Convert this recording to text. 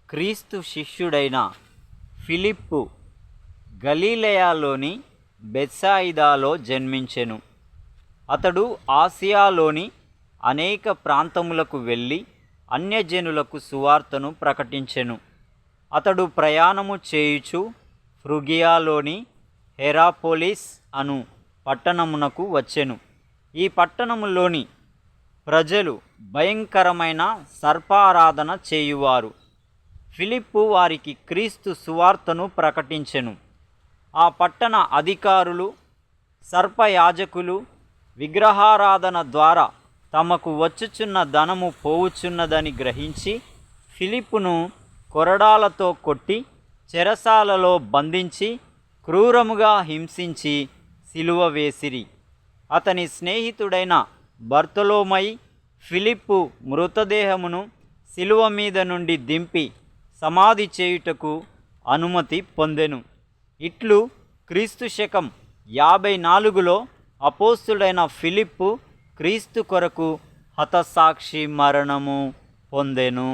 క్రీస్తు శిష్యుడైన ఫిలిప్పు గలిలయలోని బెత్సాయిదాలో జన్మించెను. అతడు ఆసియాలోని అనేక ప్రాంతములకు వెళ్ళి అన్యజనులకు సువార్తను ప్రకటించెను. అతడు ప్రయాణము చేయుచు ఫ్రుగియాలోని హెరాపోలిస్ అను పట్టణమునకు వచ్చెను. ఈ పట్టణములోని ప్రజలు భయంకరమైన సర్పారాధన చేయువారు. ఫిలిప్పు వారికి క్రీస్తు సువార్తను ప్రకటించెను. ఆ పట్టణ అధికారులు, సర్పయాజకులు విగ్రహారాధన ద్వారా తమకు వచ్చుచున్న ధనము పోవుచున్నదని గ్రహించి ఫిలిప్పును కొరడాలతో కొట్టి చెరసాలలో బంధించి క్రూరముగా హింసించి సిలువ వేసిరి. అతని స్నేహితుడైన బర్తొలొమై ఫిలిప్పు మృతదేహమును సిలువ మీద నుండి దింపి సమాధి చేయుటకు అనుమతి పొందెను. ఇట్లు క్రీస్తు శకం 54లో అపోస్తుడైన ఫిలిప్పు క్రీస్తు కొరకు హతసాక్షి మరణము పొందెను.